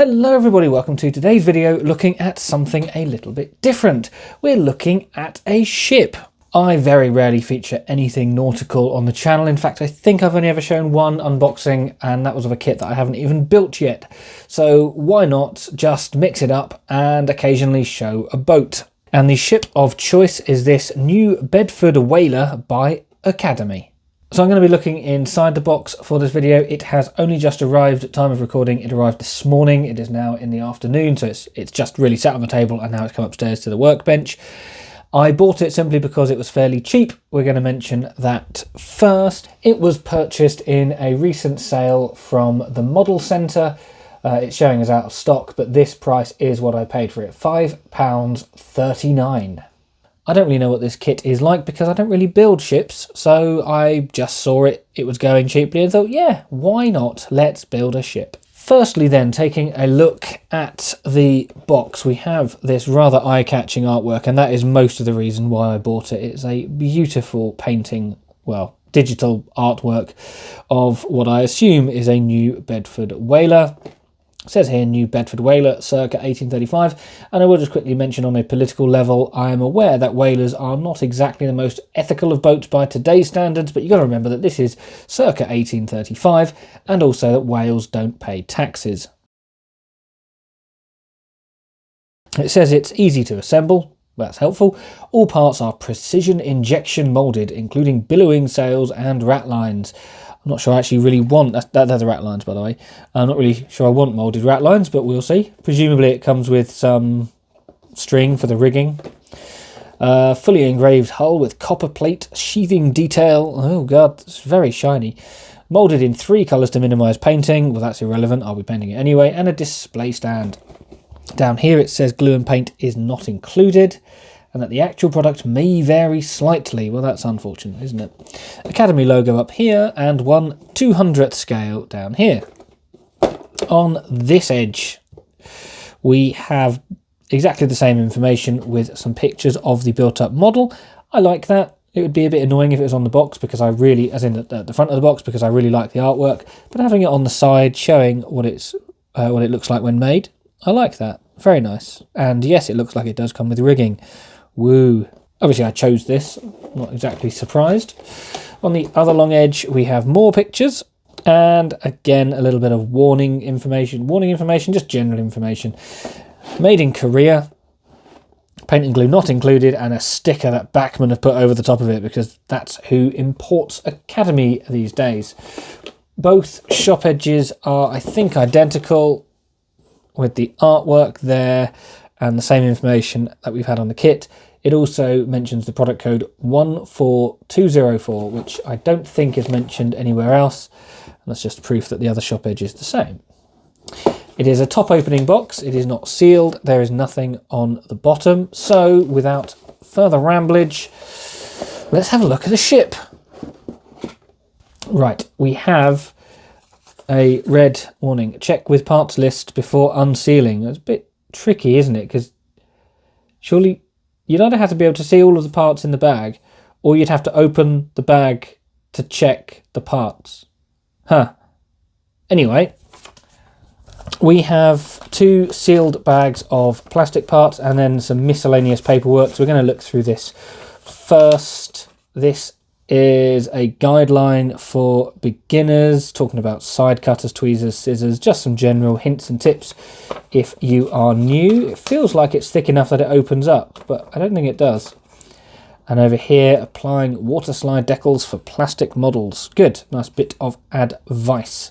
Hello everybody, welcome to today's video looking at something a little bit different. We're looking at a ship. I very rarely feature anything nautical on the channel. In fact, I think I've only ever shown one unboxing, and that was of a kit that I haven't even built yet. So why not just mix it up and occasionally show a boat? And the ship of choice is this New Bedford Whaler by Academy. So I'm going to be looking inside the box for this video. It has only just arrived at time of recording. It arrived this morning. It is now in the afternoon, so it's just really sat on the table and now it's come upstairs to the workbench. I bought it simply because it was fairly cheap. We're going to mention that first. It was purchased in a recent sale from the Model Centre. It's showing us out of stock, but this price is what I paid for it, £5.39. I don't really know what this kit is like because I don't really build ships, so I just saw it was going cheaply and thought, yeah, why not? Let's build a ship. Firstly then, taking a look at the box, we have this rather eye-catching artwork, and that is most of the reason why I bought it. It's a beautiful painting, well, digital artwork of what I assume is a New Bedford Whaler. It says here New Bedford Whaler, circa 1835, and I will just quickly mention on a political level, I am aware that whalers are not exactly the most ethical of boats by today's standards, but you've got to remember that this is circa 1835, and also that whales don't pay taxes. It says it's easy to assemble. That's helpful. All parts are precision injection moulded, including billowing sails and ratlines. I'm not sure I actually really want... They're the rat lines, by the way. I'm not really sure I want moulded rat lines, but we'll see. Presumably it comes with some string for the rigging. Fully engraved hull with copper plate, sheathing detail. Oh god, it's very shiny. Moulded in 3 colours to minimise painting. Well, that's irrelevant. I'll be painting it anyway. And a display stand. Down here it says glue and paint is not included, and that the actual product may vary slightly. Well, that's unfortunate, isn't it? Academy logo up here, and 1/200th scale down here. On this edge, we have exactly the same information with some pictures of the built-up model. I like that. It would be a bit annoying if it was on the box, because I really, as in at the front of the box, because I really like the artwork, but having it on the side, showing what it looks like when made, I like that. Very nice. And yes, it looks like it does come with rigging. Woo. Obviously I chose this, not exactly surprised. On the other long edge we have more pictures, and again a little bit of warning information, just general information. Made in Korea, paint and glue not included, and a sticker that Bachmann have put over the top of it because that's who imports Academy these days. Both shop edges are, I think, identical, with the artwork there and the same information that we've had on the kit. It also mentions the product code 14204, which I don't think is mentioned anywhere else. And that's just proof that the other shop edge is the same. It is a top opening box. It is not sealed. There is nothing on the bottom. So without further ramblage, let's have a look at the ship. Right, we have a red warning. Check with parts list before unsealing. It's a bit tricky, isn't it? Because surely you'd either have to be able to see all of the parts in the bag, or you'd have to open the bag to check the parts. Huh. Anyway, we have 2 sealed bags of plastic parts and then some miscellaneous paperwork. So we're going to look through this first. This is a guideline for beginners, talking about side cutters, tweezers, scissors, just some general hints and tips if you are new. It feels like it's thick enough that it opens up, but I don't think it does. And over here, applying water slide decals for plastic models. Good, nice bit of advice.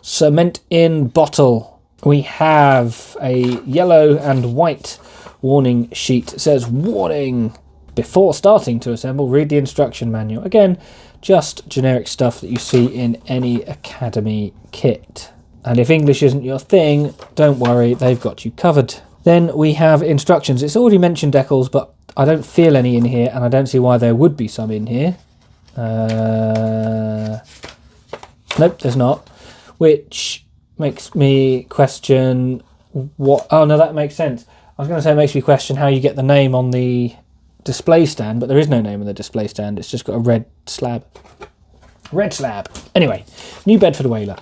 Cement in bottle. We have a yellow and white warning sheet. It says, warning! Before starting to assemble, read the instruction manual. Again, just generic stuff that you see in any Academy kit. And if English isn't your thing, don't worry, they've got you covered. Then we have instructions. It's already mentioned decals, but I don't feel any in here, and I don't see why there would be some in here. Nope, there's not. Which makes me question what... Oh, no, that makes sense. I was going to say it makes me question how you get the name on the display stand, but there is no name on the display stand. It's just got a red slab. Anyway, New Bedford Whaler.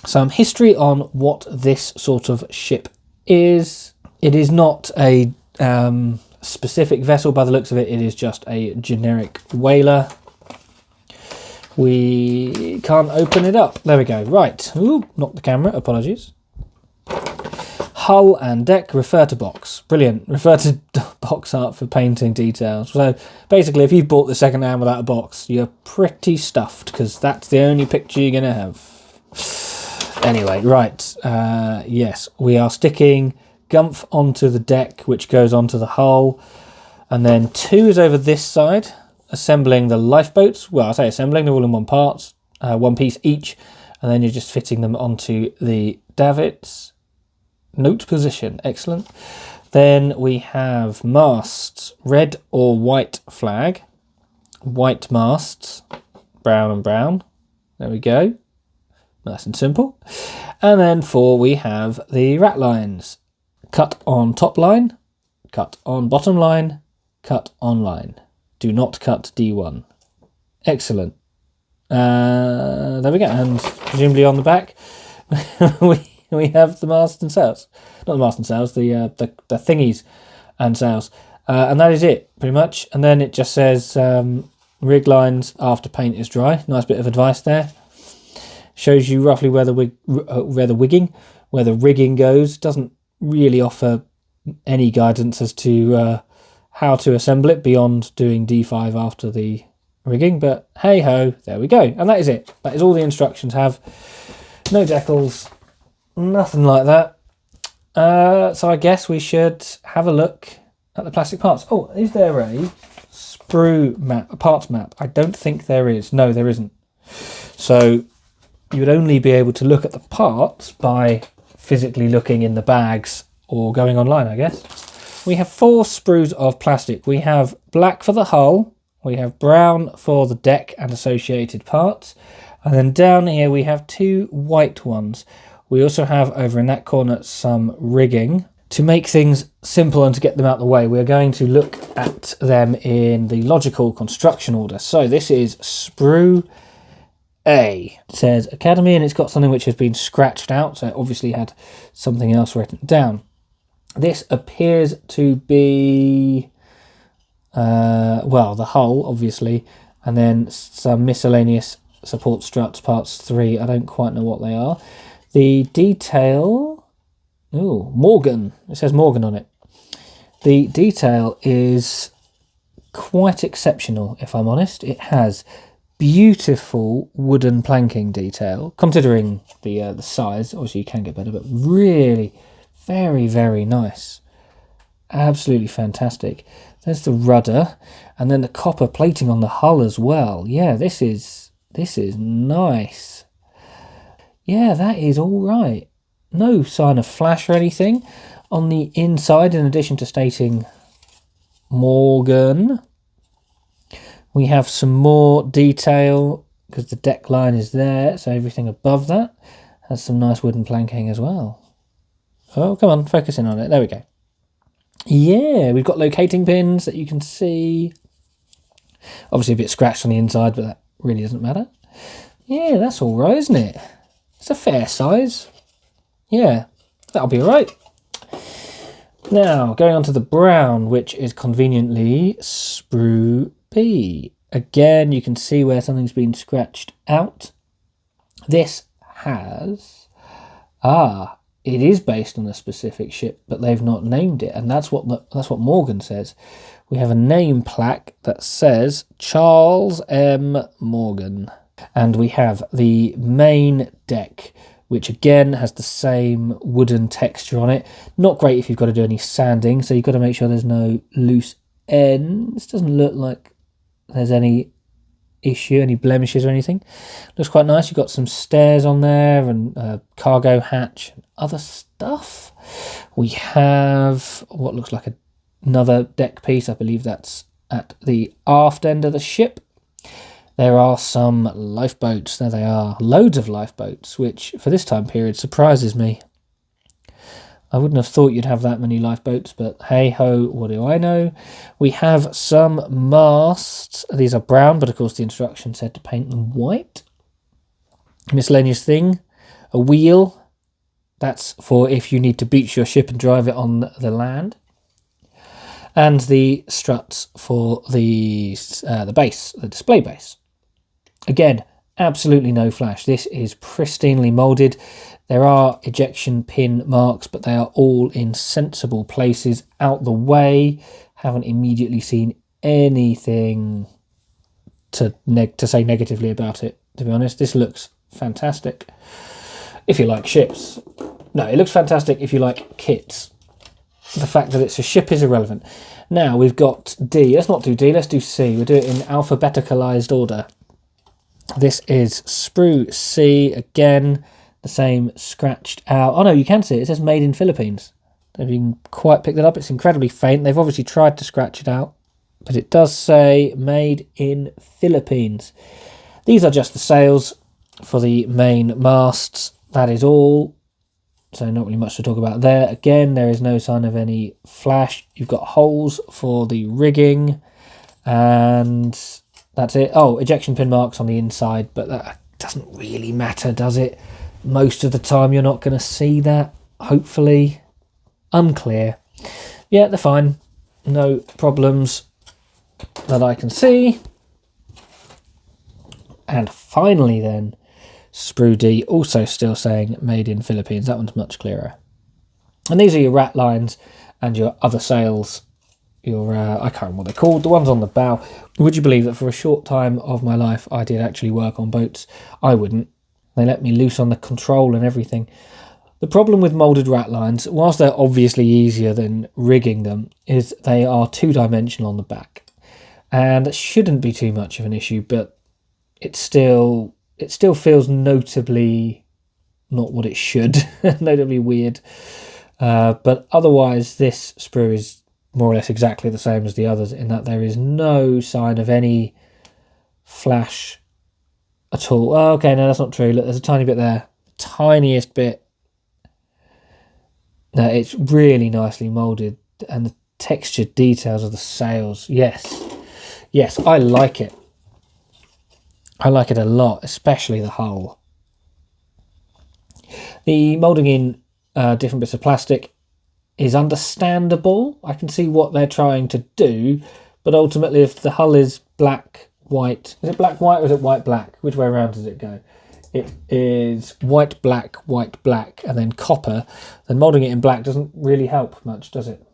Some history on what this sort of ship is. It is not a specific vessel by the looks of it. It is just a generic whaler. We can't open it up. There we go. Right. Ooh, knocked the camera. Apologies. Hull and deck, refer to box. Brilliant. Refer to box art for painting details. So basically, if you've bought the second hand without a box, you're pretty stuffed, because that's the only picture you're going to have. Anyway, right. Yes, we are sticking gumph onto the deck, which goes onto the hull. And then 2 is over this side, assembling the lifeboats. Well, I say assembling, they're all in one piece each. And then you're just fitting them onto the davits. Note position, excellent. Then we have masts, red or white flag, white masts, brown and brown. There we go, nice and simple. And then 4, we have the rat lines, cut on top line, cut on bottom line, cut on line. Do not cut D1. Excellent. There we go, and presumably on the back we have the mast and sails. Not the mast and sails, the thingies and sails. And that is it, pretty much. And then it just says rig lines after paint is dry. Nice bit of advice there. Shows you roughly where the rigging goes. Doesn't really offer any guidance as to how to assemble it beyond doing D5 after the rigging. But hey ho, there we go. And that is it. That is all the instructions have. No decals. Nothing like that. So I guess we should have a look at the plastic parts. Oh, is there a sprue map, a parts map? I don't think there is. No, there isn't. So you would only be able to look at the parts by physically looking in the bags or going online, I guess. We have 4 sprues of plastic. We have black for the hull. We have brown for the deck and associated parts. And then down here we have 2 white ones. We also have over in that corner some rigging. To make things simple and to get them out of the way, we're going to look at them in the logical construction order. So this is sprue A. It says Academy, and it's got something which has been scratched out, so it obviously had something else written down. This appears to be, well, the hull, obviously, and then some miscellaneous support struts, parts 3. I don't quite know what they are. The detail, oh, Morgan, it says Morgan on it. The detail is quite exceptional, if I'm honest. It has beautiful wooden planking detail, considering the size. Obviously you can get better, but really very, very nice. Absolutely fantastic. There's the rudder, and then the copper plating on the hull as well. Yeah, this is nice. Yeah, that is all right. No sign of flash or anything on the inside, in addition to stating Morgan. We have some more detail because the deck line is there, so everything above that has some nice wooden planking as well. Oh, come on, focus in on it. There we go. Yeah, we've got locating pins that you can see. Obviously a bit scratched on the inside, but that really doesn't matter. Yeah, that's all right, isn't it? It's a fair size. Yeah, that'll be all right. Now, going on to the brown, which is conveniently sprue B. Again, you can see where something's been scratched out. This has... it is based on a specific ship, but they've not named it, and that's what Morgan says. We have a name plaque that says Charles M. Morgan. And we have the main deck, which again has the same wooden texture on it. Not great if you've got to do any sanding, so you've got to make sure there's no loose ends. Doesn't look like there's any issue, any blemishes or anything. Looks quite nice. You've got some stairs on there and a cargo hatch and other stuff. We have what looks like another deck piece. I believe that's at the aft end of the ship. There are some lifeboats. There they are. Loads of lifeboats, which for this time period surprises me. I wouldn't have thought you'd have that many lifeboats, but hey ho, what do I know? We have some masts. These are brown, but of course the instructions said to paint them white. Miscellaneous thing. A wheel, that's for if you need to beach your ship and drive it on the land. And the struts for the base, the display base. Again, absolutely no flash. This is pristinely moulded. There are ejection pin marks, but they are all in sensible places out the way. Haven't immediately seen anything to say negatively about it, to be honest. This looks fantastic if you like ships. No, it looks fantastic if you like kits. The fact that it's a ship is irrelevant. Now we've got D. Let's not do D, let's do C. We'll do it in alphabeticalized order. This is sprue C, again, the same scratched out. Oh no, you can see it. It says made in Philippines. Don't know if you can quite pick that up. It's incredibly faint. They've obviously tried to scratch it out, but it does say made in Philippines. These are just the sails for the main masts. That is all. So not really much to talk about there. Again, there is no sign of any flash. You've got holes for the rigging, and that's it. Oh, ejection pin marks on the inside, but that doesn't really matter, does it? Most of the time you're not going to see that, hopefully. Unclear. Yeah, they're fine. No problems that I can see. And finally then, sprue D, also still saying made in Philippines. That one's much clearer. And these are your rat lines and your other sails. Your, I can't remember what they're called, the ones on the bow. Would you believe that for a short time of my life I did actually work on boats? I wouldn't. They let me loose on the control and everything. The problem with moulded rat lines, whilst they're obviously easier than rigging them, is they are two-dimensional on the back. And it shouldn't be too much of an issue, but it still feels notably not what it should, notably weird. But otherwise, this sprue is more or less exactly the same as the others in that there is no sign of any flash at all. Oh, okay, no, that's not true. Look, there's a tiny bit there. Tiniest bit. No, it's really nicely moulded, and the textured details of the sails. Yes, I like it. I like it a lot, especially the hull. The moulding in different bits of plastic is understandable. I can see what they're trying to do, but ultimately if the hull is black, white, is it black, white, or is it white, black? Which way around does it go? It is white, black, and then copper. Then moulding it in black doesn't really help much, does it?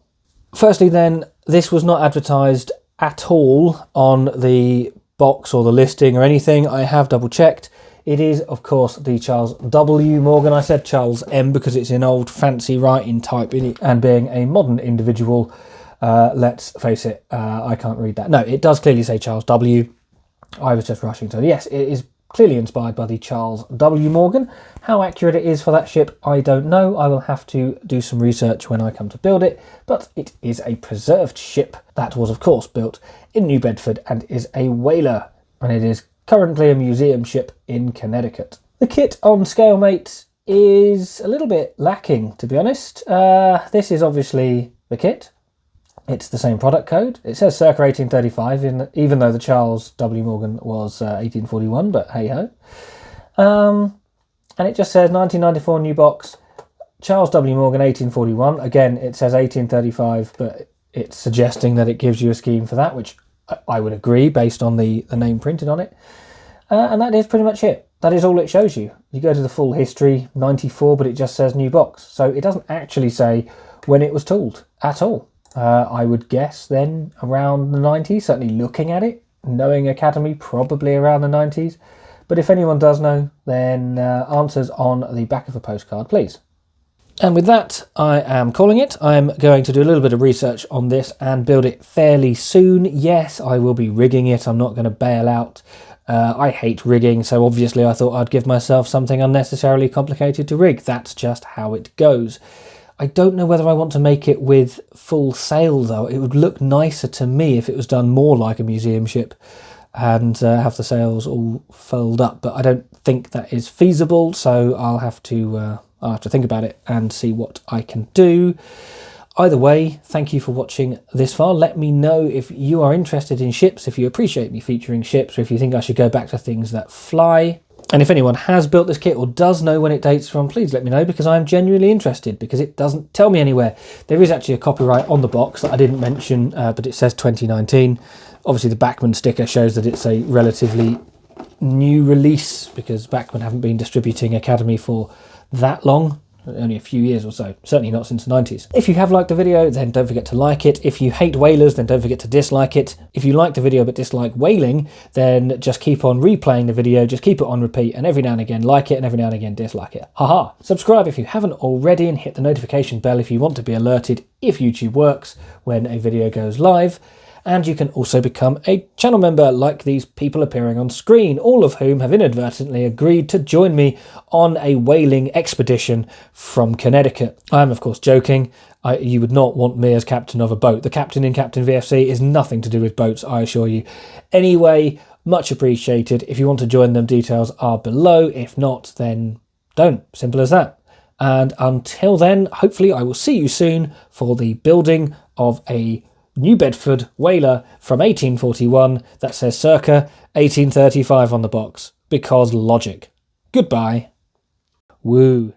Firstly then, this was not advertised at all on the box or the listing or anything. I have double checked. It is, of course, the Charles W. Morgan. I said Charles M because it's in old fancy writing type, and being a modern individual, let's face it, I can't read that. No, it does clearly say Charles W. I was just rushing. So yes, it is clearly inspired by the Charles W. Morgan. How accurate it is for that ship, I don't know. I will have to do some research when I come to build it, but it is a preserved ship that was, of course, built in New Bedford and is a whaler, and it is currently a museum ship in Connecticut. The kit on Scalemate is a little bit lacking, to be honest. This is obviously the kit. It's the same product code. It says Circa 1835, even though the Charles W. Morgan was 1841, but hey-ho. And it just says 1994 new box, Charles W. Morgan 1841. Again, it says 1835, but it's suggesting that it gives you a scheme for that, which I would agree based on the name printed on it. And that is pretty much it. That is all it shows you. You go to the full history, 94, but it just says new box. So it doesn't actually say when it was tooled at all. I would guess then around the 90s, certainly looking at it, knowing Academy, probably around the 90s. But if anyone does know, then answers on the back of a postcard, please. And with that, I am calling it. I'm going to do a little bit of research on this and build it fairly soon. Yes, I will be rigging it. I'm not going to bail out. I hate rigging, so obviously I thought I'd give myself something unnecessarily complicated to rig. That's just how it goes. I don't know whether I want to make it with full sail, though. It would look nicer to me if it was done more like a museum ship and have the sails all fold up, but I don't think that is feasible, so I'll have to think about it and see what I can do. Either way, thank you for watching this far. Let me know if you are interested in ships, if you appreciate me featuring ships, or if you think I should go back to things that fly. And if anyone has built this kit or does know when it dates from, please let me know, because I'm genuinely interested, because it doesn't tell me anywhere. There is actually a copyright on the box that I didn't mention, but it says 2019. Obviously the Bachmann sticker shows that it's a relatively new release, because Bachmann haven't been distributing Academy for that long. Only a few years or so, certainly not since the 90s. If you have liked the video, then don't forget to like it. If you hate whalers, then don't forget to dislike it. If you like the video but dislike whaling, then just keep on replaying the video, just keep it on repeat, and every now and again like it, and every now and again dislike it. Haha! Subscribe if you haven't already, and hit the notification bell if you want to be alerted if YouTube works when a video goes live. And you can also become a channel member like these people appearing on screen, all of whom have inadvertently agreed to join me on a whaling expedition from Connecticut. I am of course joking. You would not want me as captain of a boat. The captain in Captain VFC is nothing to do with boats, I assure you. Anyway, much appreciated. If you want to join them, details are below. If not, then don't. Simple as that. And until then, hopefully I will see you soon for the building of a New Bedford Whaler from 1841 that says circa 1835 on the box, because logic. Goodbye. Woo.